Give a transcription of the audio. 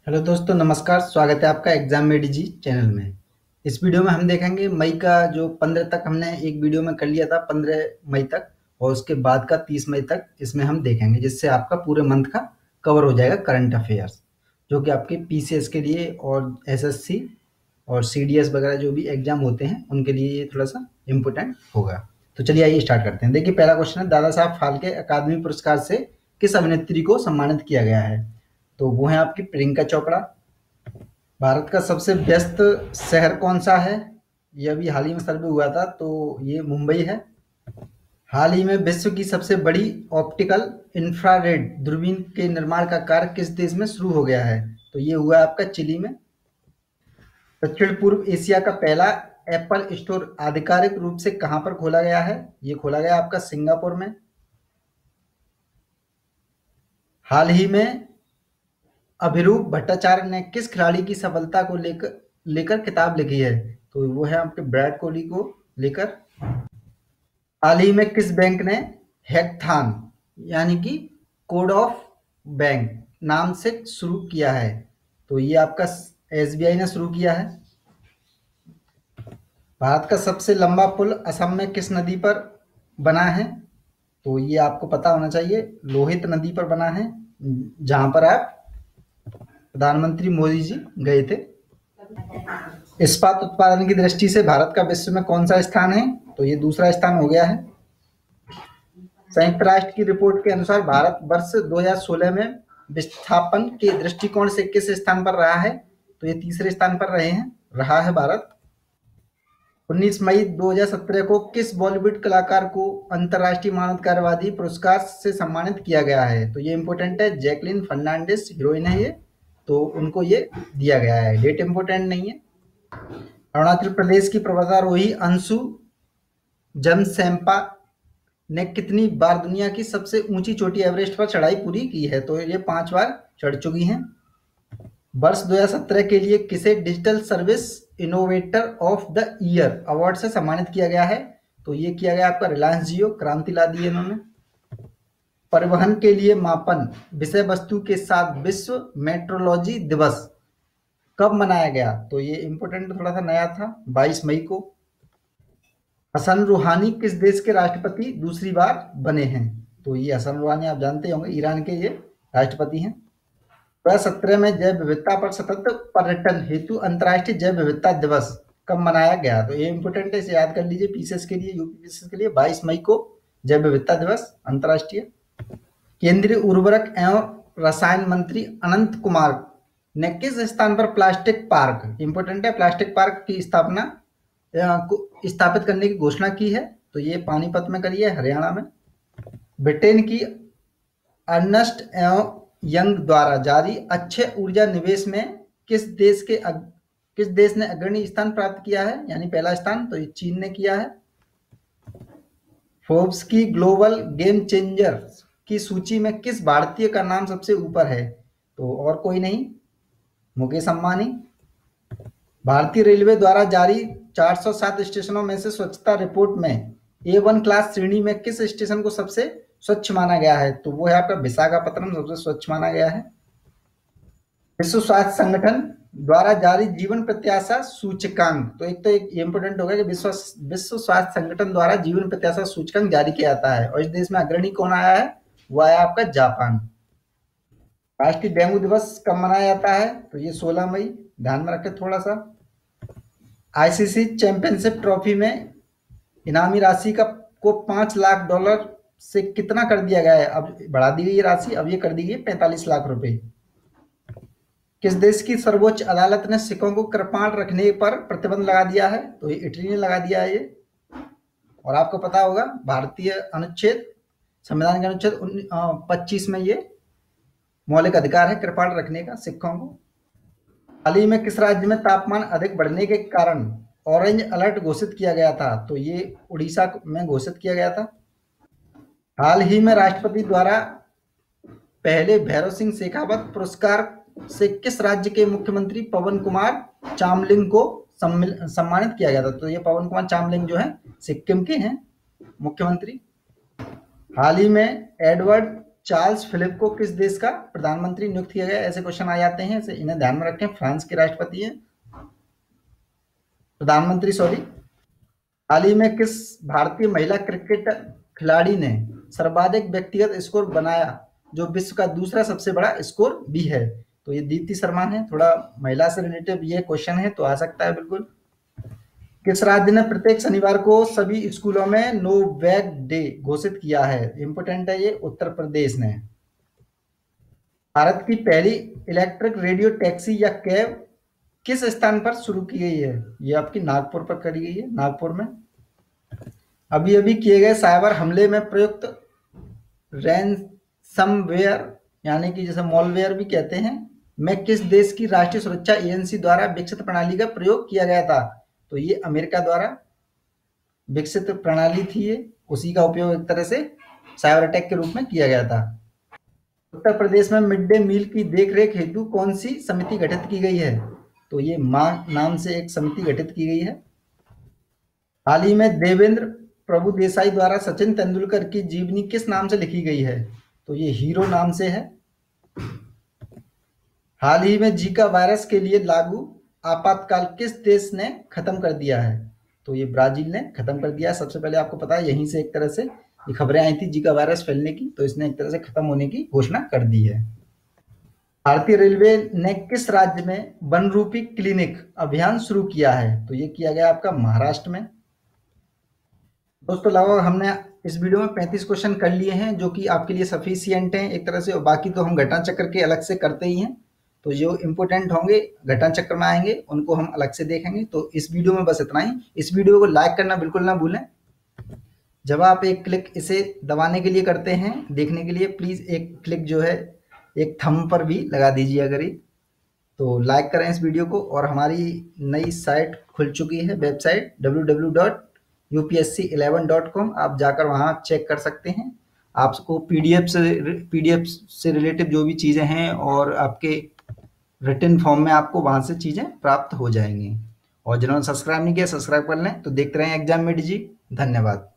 Hello दोस्तों, नमस्कार। स्वागत है आपका एग्जाम में डीजी चैनल में। इस वीडियो में हम देखेंगे मई का जो 15 तक हमने एक वीडियो में कर लिया था, 15 मई तक, और उसके बाद का 30 मई तक इसमें हम देखेंगे, जिससे आपका पूरे मंथ का कवर हो जाएगा करंट अफेयर्स, जो कि आपके पीसीएस के लिए और एसएससी और सीडीएस वगैरह जो भी एग्जाम होते हैं उनके लिए ये थोड़ा सा इम्पोर्टेंट होगा। तो चलिए आइए स्टार्ट करते हैं। देखिए, पहला क्वेश्चन है, दादा साहब फाल्के अकादमी पुरस्कार से किस अभिनेत्री को सम्मानित किया गया है? तो वो है आपकी प्रियंका चोपड़ा। भारत का सबसे व्यस्त शहर कौन सा है? ये अभी हाल ही में सर्वे हुआ था, तो ये मुंबई है। हाल ही में विश्व की सबसे बड़ी ऑप्टिकल इंफ्रारेड दूरबीन के निर्माण का कार्य किस देश में शुरू हो गया है? तो ये हुआ है आपका चिली में। दक्षिण पूर्व एशिया का पहला एप्पल स्टोर आधिकारिक रूप से कहाँ पर खोला गया है? ये खोला गया आपका सिंगापुर में। हाल ही में अभिरूप भट्टाचार्य ने किस खिलाड़ी की सफलता को लेकर लेकर किताब लिखी है? तो वो है आपके विराट कोहली को लेकर। हाल ही में किस बैंक ने हैकथॉन यानी कि कोड ऑफ बैंक नाम से शुरू किया है? तो ये आपका एसबीआई ने शुरू किया है। भारत का सबसे लंबा पुल असम में किस नदी पर बना है? तो ये आपको पता होना चाहिए, लोहित नदी पर बना है, जहां पर आप प्रधानमंत्री मोदी जी गए थे। इस्पात उत्पादन की दृष्टि से भारत का विश्व में कौन सा स्थान है? तो ये दूसरा स्थान हो गया है। संयुक्त राष्ट्र की रिपोर्ट के अनुसार भारत वर्ष 2016 में विस्थापन के दृष्टिकोण से किस स्थान पर रहा है? तो ये तीसरे स्थान पर रहा है भारत। 19 मई 2017 को किस बॉलीवुड कलाकार को अंतर्राष्ट्रीय मानवाधिकार पुरस्कार से सम्मानित किया गया है? तो ये इंपॉर्टेंट है, जैकलिन फर्नांडिस हीरोइन है ये, तो उनको ये दिया गया है। डेट इंपॉर्टेंट नहीं है। अरुणाचल प्रदेश की पर्वतारोही अंशु जमसेंपा ने कितनी बार दुनिया की सबसे ऊंची चोटी एवरेस्ट पर चढ़ाई पूरी की है? तो ये 5 बार चढ़ चुकी हैं। वर्ष 2017 के लिए किसे digital service innovator of the year award से सम्मानित किया गया है? तो ये किया गया आपका रिलायंस जियो, क्रांति ला दी है इन्होंने। परिवहन के लिए मापन विषय वस्तु के साथ विश्व मेट्रोलॉजी दिवस कब मनाया गया? तो ये इंपोर्टेंट थोड़ा सा नया था, 22 मई को। हसन रूहानी किस देश के राष्ट्रपति दूसरी बार बने हैं? तो ये हसन रूहानी आप जानते होंगे, ईरान के ये राष्ट्रपति हैं। 2017 में जैव विविधता पर सतत पर्यटन हेतु अंतर्राष्ट्रीय जैव विविधता दिवस कब मनाया गया? तो ये इंपोर्टेंट है, इसे याद कर लीजिए पीसीएस के लिए, यूपी पीसीएस के लिए। 22 मई को जैव विविधता दिवस अंतर्राष्ट्रीय। केंद्रीय उर्वरक एवं रसायन मंत्री अनंत कुमार ने किस स्थान पर प्लास्टिक पार्क, इंपोर्टेंट है, प्लास्टिक पार्क की स्थापना को स्थापित करने की घोषणा की है? तो ये पानीपत में करी है, हरियाणा में। ब्रिटेन की अर्नेस्ट एवं यंग द्वारा जारी अच्छे ऊर्जा निवेश में किस देश ने अग्रणी स्थान प्राप्त किया है, यानी पहला स्थान? तो ये चीन ने किया है। फोर्ब्स की ग्लोबल गेम चेंजर्स की सूची में किस भारतीय का नाम सबसे ऊपर है? तो और कोई नहीं, मुकेश अंबानी। भारतीय रेलवे द्वारा जारी 407 स्टेशनों में से स्वच्छता रिपोर्ट में A1 क्लास श्रेणी में किस स्टेशन को सबसे स्वच्छ माना गया है? तो वो है आपका विशाखापत्तनम, सबसे स्वच्छ माना गया है। विश्व स्वास्थ्य संगठन द्वारा जारी जीवन प्रत्याशा सूचकांक, तो एक इंपोर्टेंट होगा कि विश्व स्वास्थ्य संगठन द्वारा जीवन प्रत्याशा सूचकांक जारी किया जाता है, और इस देश में अग्रणी कौन आया है? वो आया आपका जापान। राष्ट्रीय डेंगू दिवस कब मनाया जाता है? तो ये 16 मई, ध्यान में रखें थोड़ा सा। आईसीसी चैंपियनशिप ट्रॉफी में इनामी राशि को $5 लाख से कितना कर दिया गया है? अब बढ़ा दी गई है राशि, अब ये कर दी गई 45 लाख रुपए। किस देश की सर्वोच्च अदालत ने सिखों को कृपाण रखने पर प्रतिबंध लगा दिया है? तो ये इटली ने लगा दिया है ये। और आपको पता होगा भारतीय अनुच्छेद, संविधान के अनुच्छेद 25 में ये मौलिक अधिकार है कृपाण रखने का सिखों को। हाल ही में किस राज्य में तापमान अधिक बढ़ने के कारण ऑरेंज अलर्ट घोषित किया गया था? तो ये उड़ीसा में घोषित किया गया था। हाल ही में राष्ट्रपति द्वारा पहले भैरव सिंह शेखावत पुरस्कार से किस राज्य के मुख्यमंत्री पवन कुमार चामलिंग को सम्मानित किया गया था? तो ये पवन कुमार चामलिंग जो है सिक्किम के हैं मुख्यमंत्री। हाल ही में एडवर्ड चार्ल्स फिलिप को किस देश का प्रधानमंत्री नियुक्त किया गया? ऐसे क्वेश्चन आ जाते हैं, इन्हें ध्यान में रखें। फ्रांस के राष्ट्रपति हैं, प्रधानमंत्री सॉरी। हाल ही में किस भारतीय महिला क्रिकेट खिलाड़ी ने सर्वाधिक व्यक्तिगत स्कोर बनाया, जो विश्व का दूसरा सबसे बड़ा स्कोर भी है? तो ये दीप्ति शर्मा है। थोड़ा महिला से रिलेटेड ये क्वेश्चन है तो आ सकता है बिल्कुल। किस राज्य ने प्रत्येक शनिवार को सभी स्कूलों में नो बैग डे घोषित किया है? इंपोर्टेंट है ये, उत्तर प्रदेश ने। भारत की पहली इलेक्ट्रिक रेडियो टैक्सी या कैब किस स्थान पर शुरू की गई है? ये आपकी नागपुर पर करी गई है, नागपुर में। अभी अभी किए गए साइबर हमले में प्रयुक्त रैनसमवेयर, यानी कि जैसे मॉलवेयर भी कहते हैं, में किस देश की राष्ट्रीय सुरक्षा एजेंसी द्वारा विकसित प्रणाली का प्रयोग किया गया था? तो ये अमेरिका द्वारा विकसित प्रणाली थी ये, उसी का उपयोग एक तरह से साइबर अटैक के रूप में किया गया था। उत्तर प्रदेश में मिड डे मील की देखरेख हेतु कौन सी समिति गठित की गई है? तो ये मां नाम से एक समिति गठित की गई है। हाल ही में देवेंद्र प्रभु देसाई द्वारा सचिन तेंदुलकर की जीवनी किस नाम से लिखी गई है? तो ये हीरो नाम से है। हाल ही में जीका वायरस के लिए लागू आपातकाल किस देश ने खत्म कर दिया है? तो ये ब्राजील ने खत्म कर दिया। सबसे पहले आपको पता है यहीं से एक तरह से ये खबरें आई थी जीका वायरस फैलने की, तो इसने एक तरह से खत्म होने की घोषणा कर दी है। भारतीय रेलवे ने किस राज्य में वनरूपी क्लिनिक अभियान शुरू किया है? तो ये किया गया आपका महाराष्ट्र में। दोस्तों लगभग हमने इस वीडियो में 35 क्वेश्चन कर लिए हैं, जो कि आपके लिए सफिशियंट हैं एक तरह से, और बाकी तो हम घटना चक्र के अलग से करते ही हैं। तो जो इम्पोर्टेंट होंगे घटना चक्र में आएंगे उनको हम अलग से देखेंगे। तो इस वीडियो में बस इतना ही। इस वीडियो को लाइक करना बिल्कुल ना भूलें। जब आप एक क्लिक इसे दबाने के लिए करते हैं देखने के लिए, प्लीज़ एक क्लिक जो है एक थंब पर भी लगा दीजिए अगर ये। तो लाइक करें इस वीडियो को। और हमारी नई साइट खुल चुकी है, वेबसाइट www.upsc11.com, आप जाकर वहाँ चेक कर सकते हैं। आपको पीडीएफ से रिलेटेड जो भी चीज़ें हैं और आपके रिटन फॉर्म में आपको वहाँ से चीज़ें प्राप्त हो जाएंगी। और जिन्होंने सब्सक्राइब नहीं किया सब्सक्राइब कर लें। तो देखते रहें एग्जाम में जी। धन्यवाद।